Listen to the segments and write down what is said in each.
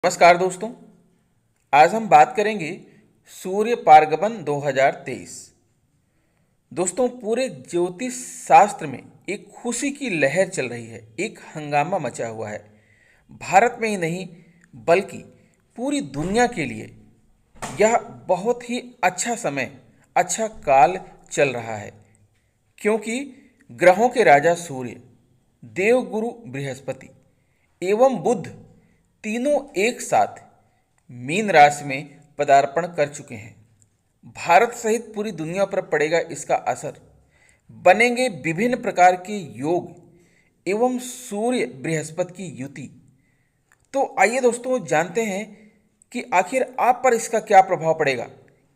नमस्कार दोस्तों। आज हम बात करेंगे सूर्य पारगमन 2023। दोस्तों, पूरे ज्योतिष शास्त्र में एक खुशी की लहर चल रही है, एक हंगामा मचा हुआ है। भारत में ही नहीं बल्कि पूरी दुनिया के लिए यह बहुत ही अच्छा समय, अच्छा काल चल रहा है, क्योंकि ग्रहों के राजा सूर्य, देवगुरु बृहस्पति एवं बुध तीनों एक साथ मीन राशि में पदार्पण कर चुके हैं। भारत सहित पूरी दुनिया पर पड़ेगा इसका असर। बनेंगे विभिन्न प्रकार के योग एवं सूर्य बृहस्पति की युति। तो आइए दोस्तों, जानते हैं कि आखिर आप पर इसका क्या प्रभाव पड़ेगा,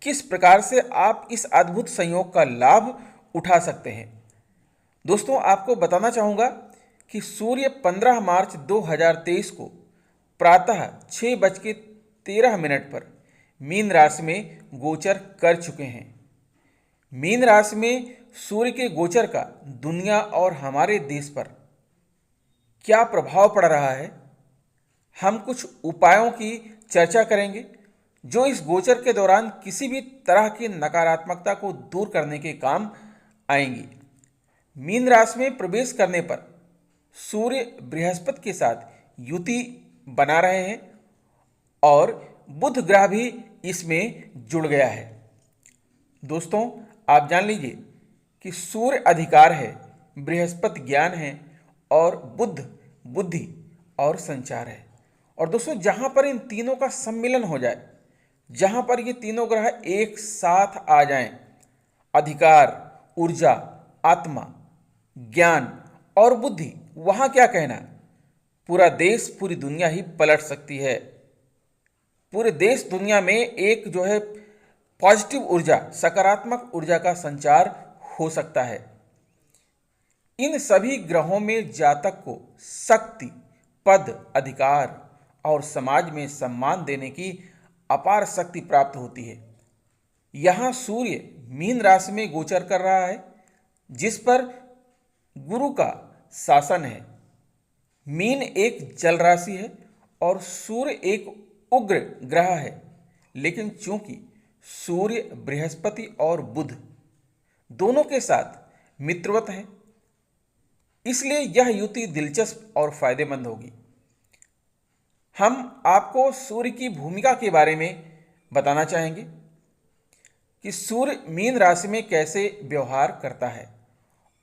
किस प्रकार से आप इस अद्भुत संयोग का लाभ उठा सकते हैं। दोस्तों, आपको बताना चाहूँगा कि सूर्य 15 मार्च 2023 को प्रातः 6:13 पर मीन राशि में गोचर कर चुके हैं। मीन राशि में सूर्य के गोचर का दुनिया और हमारे देश पर क्या प्रभाव पड़ रहा है, हम कुछ उपायों की चर्चा करेंगे जो इस गोचर के दौरान किसी भी तरह की नकारात्मकता को दूर करने के काम आएंगी। मीन राशि में प्रवेश करने पर सूर्य बृहस्पति के साथ युति बना रहे हैं और बुध ग्रह भी इसमें जुड़ गया है। दोस्तों, आप जान लीजिए कि सूर्य अधिकार है, बृहस्पति ज्ञान है और बुध बुद्धि और संचार है। और दोस्तों, जहाँ पर इन तीनों का सम्मिलन हो जाए, जहाँ पर ये तीनों ग्रह एक साथ आ जाएं, अधिकार, ऊर्जा, आत्मा, ज्ञान और बुद्धि, वहाँ क्या कहना, पूरा देश, पूरी दुनिया ही पलट सकती है। पूरे देश दुनिया में एक जो है पॉजिटिव ऊर्जा, सकारात्मक ऊर्जा का संचार हो सकता है। इन सभी ग्रहों में जातक को शक्ति, पद, अधिकार और समाज में सम्मान देने की अपार शक्ति प्राप्त होती है। यहाँ सूर्य मीन राशि में गोचर कर रहा है, जिस पर गुरु का शासन है। मीन एक जल राशि है और सूर्य एक उग्र ग्रह है, लेकिन चूंकि सूर्य बृहस्पति और बुध दोनों के साथ मित्रवत हैं, इसलिए यह युति दिलचस्प और फायदेमंद होगी। हम आपको सूर्य की भूमिका के बारे में बताना चाहेंगे कि सूर्य मीन राशि में कैसे व्यवहार करता है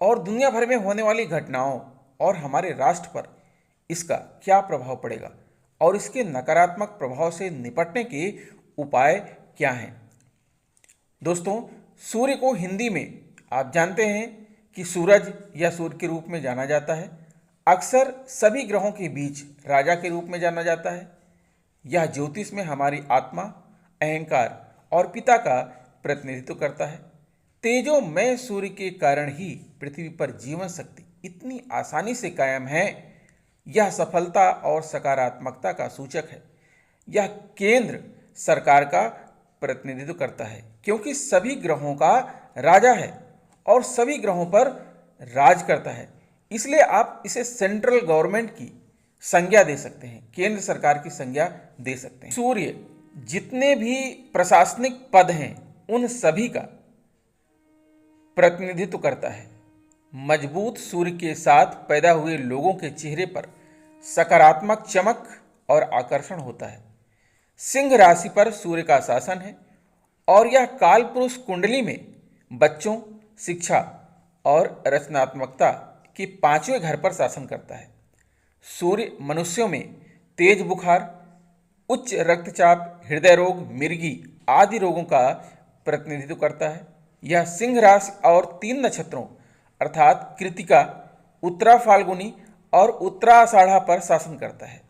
और दुनिया भर में होने वाली घटनाओं और हमारे राष्ट्र पर इसका क्या प्रभाव पड़ेगा और इसके नकारात्मक प्रभाव से निपटने के उपाय क्या हैं। दोस्तों, सूर्य को हिंदी में आप जानते हैं कि सूरज या सूर्य के रूप में जाना जाता है। अक्सर सभी ग्रहों के बीच राजा के रूप में जाना जाता है। यह ज्योतिष में हमारी आत्मा, अहंकार और पिता का प्रतिनिधित्व करता है। तेजोमय सूर्य के कारण ही पृथ्वी पर जीवन शक्ति इतनी आसानी से कायम है। यह सफलता और सकारात्मकता का सूचक है। यह केंद्र सरकार का प्रतिनिधित्व करता है, क्योंकि सभी ग्रहों का राजा है और सभी ग्रहों पर राज करता है। इसलिए आप इसे सेंट्रल गवर्नमेंट की संज्ञा दे सकते हैं, केंद्र सरकार की संज्ञा दे सकते हैं। सूर्य जितने भी प्रशासनिक पद हैं, उन सभी का प्रतिनिधित्व करता है। मजबूत सूर्य के साथ पैदा हुए लोगों के चेहरे पर सकारात्मक चमक और आकर्षण होता है। सिंह राशि पर सूर्य का शासन है और यह काल पुरुष कुंडली में बच्चों, शिक्षा और रचनात्मकता के 5वें घर पर शासन करता है। सूर्य मनुष्यों में तेज बुखार, उच्च रक्तचाप, हृदय रोग, मिर्गी आदि रोगों का प्रतिनिधित्व करता है। यह सिंह राशि और 3 नक्षत्रों अर्थात कृतिका, उत्तरा फाल्गुनी और उत्तराषाढ़ा पर शासन करता है।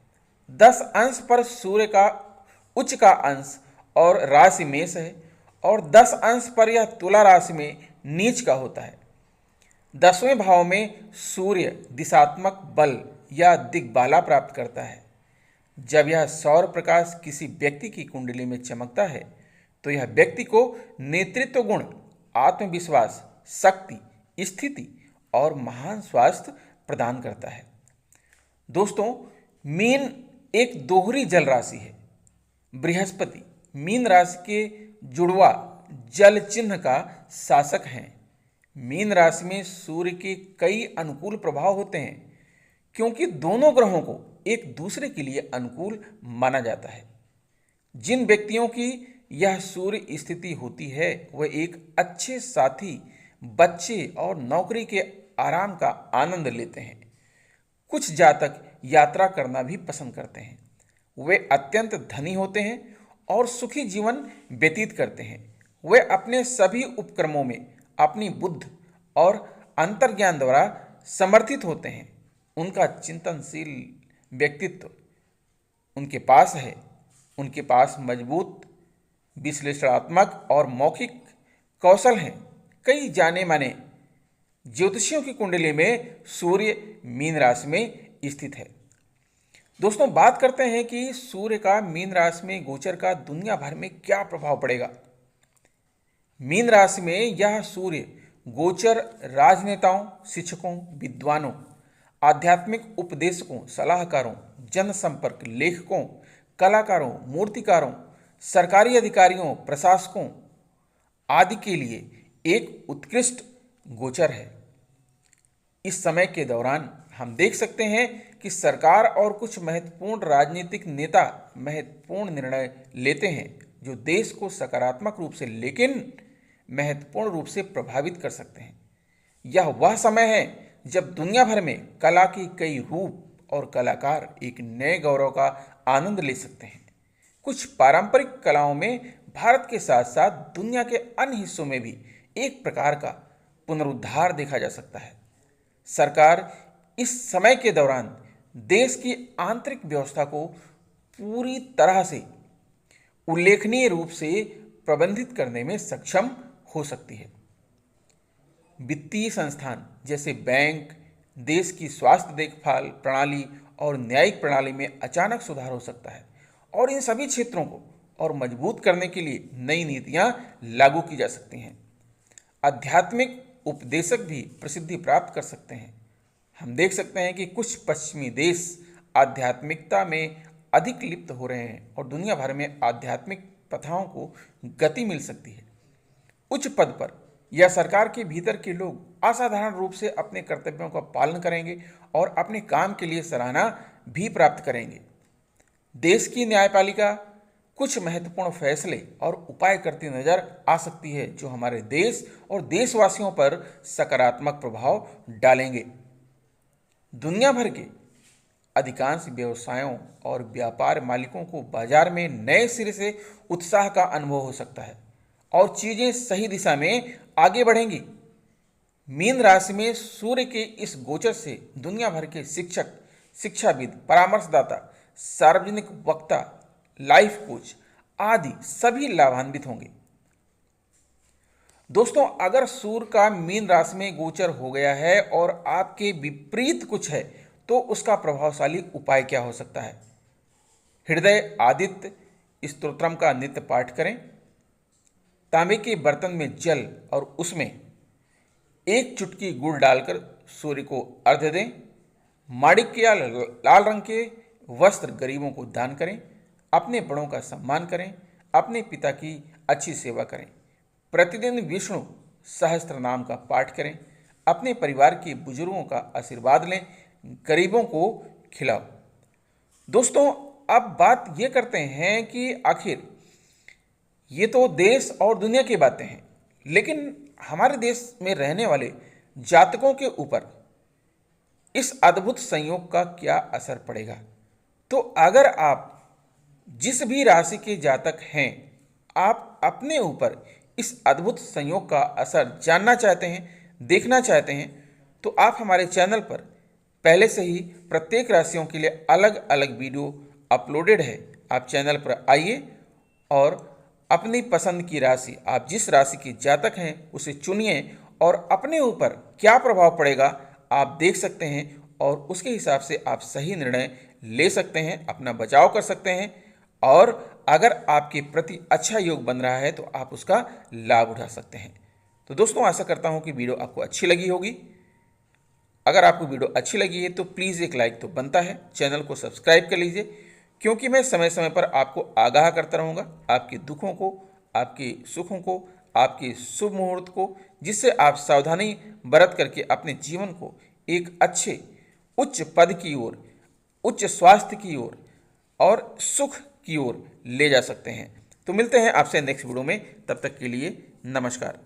10 अंश पर सूर्य का उच्च का अंश और राशि मेष है और 10 अंश पर यह तुला राशि में नीच का होता है। 10वें भाव में सूर्य दिशात्मक बल या दिग्बाला प्राप्त करता है। जब यह सौर प्रकाश किसी व्यक्ति की कुंडली में चमकता है तो यह व्यक्ति को नेतृत्व गुण, आत्मविश्वास, शक्ति, स्थिति और महान स्वास्थ्य प्रदान करता है। दोस्तों, मीन एक दोहरी जल राशि है। बृहस्पति मीन राशि के जुड़वा जल चिन्ह का शासक हैं। मीन राशि में सूर्य के कई अनुकूल प्रभाव होते हैं क्योंकि दोनों ग्रहों को एक दूसरे के लिए अनुकूल माना जाता है। जिन व्यक्तियों की यह सूर्य स्थिति होती है वह एक अच्छे साथी, बच्चे और नौकरी के आराम का आनंद लेते हैं। कुछ जातक यात्रा करना भी पसंद करते हैं। वे अत्यंत धनी होते हैं और सुखी जीवन व्यतीत करते हैं। वे अपने सभी उपक्रमों में अपनी बुद्धि और अंतर्ज्ञान द्वारा समर्थित होते हैं। उनका चिंतनशील व्यक्तित्व उनके पास है। उनके पास मजबूत विश्लेषणात्मक और मौखिक कौशल हैं। कई जाने माने ज्योतिषियों की कुंडली में सूर्य मीन राशि में स्थित है। दोस्तों, बात करते हैं कि सूर्य का मीन राशि में गोचर का दुनिया भर में क्या प्रभाव पड़ेगा। मीन राशि में यह सूर्य गोचर राजनेताओं, शिक्षकों, विद्वानों, आध्यात्मिक उपदेशकों, सलाहकारों, जनसंपर्क लेखकों, कलाकारों, मूर्तिकारों, सरकारी अधिकारियों, प्रशासकों आदि के लिए एक उत्कृष्ट गोचर है। इस समय के दौरान हम देख सकते हैं कि सरकार और कुछ महत्वपूर्ण राजनीतिक नेता महत्वपूर्ण निर्णय लेते हैं जो देश को सकारात्मक रूप से लेकिन महत्वपूर्ण रूप से प्रभावित कर सकते हैं। यह वह समय है जब दुनिया भर में कला के कई रूप और कलाकार एक नए गौरव का आनंद ले सकते हैं। कुछ पारंपरिक कलाओं में भारत के साथ साथ दुनिया के अन्य हिस्सों में भी एक प्रकार का पुनरुद्धार देखा जा सकता है। सरकार इस समय के दौरान देश की आंतरिक व्यवस्था को पूरी तरह से उल्लेखनीय रूप से प्रबंधित करने में सक्षम हो सकती है। वित्तीय संस्थान जैसे बैंक, देश की स्वास्थ्य देखभाल प्रणाली और न्यायिक प्रणाली में अचानक सुधार हो सकता है और इन सभी क्षेत्रों को और मजबूत करने के लिए नई नीतियां लागू की जा सकती हैं। आध्यात्मिक उपदेशक भी प्रसिद्धि प्राप्त कर सकते हैं। हम देख सकते हैं कि कुछ पश्चिमी देश आध्यात्मिकता में अधिक लिप्त हो रहे हैं और दुनिया भर में आध्यात्मिक प्रथाओं को गति मिल सकती है। उच्च पद पर या सरकार के भीतर के लोग असाधारण रूप से अपने कर्तव्यों का पालन करेंगे और अपने काम के लिए सराहना भी प्राप्त करेंगे। देश की न्यायपालिका कुछ महत्वपूर्ण फैसले और उपाय करती नजर आ सकती है जो हमारे देश और देशवासियों पर सकारात्मक प्रभाव डालेंगे। दुनिया भर के अधिकांश व्यवसायों और व्यापार मालिकों को बाजार में नए सिरे से उत्साह का अनुभव हो सकता है और चीजें सही दिशा में आगे बढ़ेंगी। मीन राशि में सूर्य के इस गोचर से दुनिया भर के शिक्षक, शिक्षाविद, परामर्शदाता, सार्वजनिक वक्ता, लाइफ कोच आदि सभी लाभान्वित होंगे। दोस्तों, अगर सूर्य का मीन राशि में गोचर हो गया है और आपके विपरीत कुछ है तो उसका प्रभावशाली उपाय क्या हो सकता है? हृदय आदित्य स्तोत्रम का नित्य पाठ करें। तांबे के बर्तन में जल और उसमें एक चुटकी गुड़ डालकर सूर्य को अर्घ्य दें। माणिक्य या लाल रंग के वस्त्र गरीबों को दान करें। अपने बड़ों का सम्मान करें। अपने पिता की अच्छी सेवा करें। प्रतिदिन विष्णु सहस्त्र नाम का पाठ करें। अपने परिवार के बुजुर्गों का आशीर्वाद लें। गरीबों को खिलाओ। दोस्तों, अब बात ये करते हैं कि आखिर ये तो देश और दुनिया की बातें हैं, लेकिन हमारे देश में रहने वाले जातकों के ऊपर इस अद्भुत संयोग का क्या असर पड़ेगा? तो अगर आप जिस भी राशि के जातक हैं, आप अपने ऊपर इस अद्भुत संयोग का असर जानना चाहते हैं, देखना चाहते हैं, तो आप हमारे चैनल पर पहले से ही प्रत्येक राशियों के लिए अलग अलग वीडियो अपलोडेड है। आप चैनल पर आइए और अपनी पसंद की राशि, आप जिस राशि के जातक हैं उसे चुनिए और अपने ऊपर क्या प्रभाव पड़ेगा आप देख सकते हैं और उसके हिसाब से आप सही निर्णय ले सकते हैं, अपना बचाव कर सकते हैं और अगर आपके प्रति अच्छा योग बन रहा है तो आप उसका लाभ उठा सकते हैं। तो दोस्तों, आशा करता हूं कि वीडियो आपको अच्छी लगी होगी। अगर आपको वीडियो अच्छी लगी है तो प्लीज़ एक लाइक तो बनता है। चैनल को सब्सक्राइब कर लीजिए। क्योंकि मैं समय समय पर आपको आगाह करता रहूँगा आपके दुखों को, आपके सुखों को, आपके शुभ मुहूर्त को, जिससे आप सावधानी बरत करके अपने जीवन को एक अच्छे उच्च पद की ओर, उच्च स्वास्थ्य की ओर और सुख की ओर ले जा सकते हैं। तो मिलते हैं आपसे नेक्स्ट वीडियो में, तब तक के लिए नमस्कार।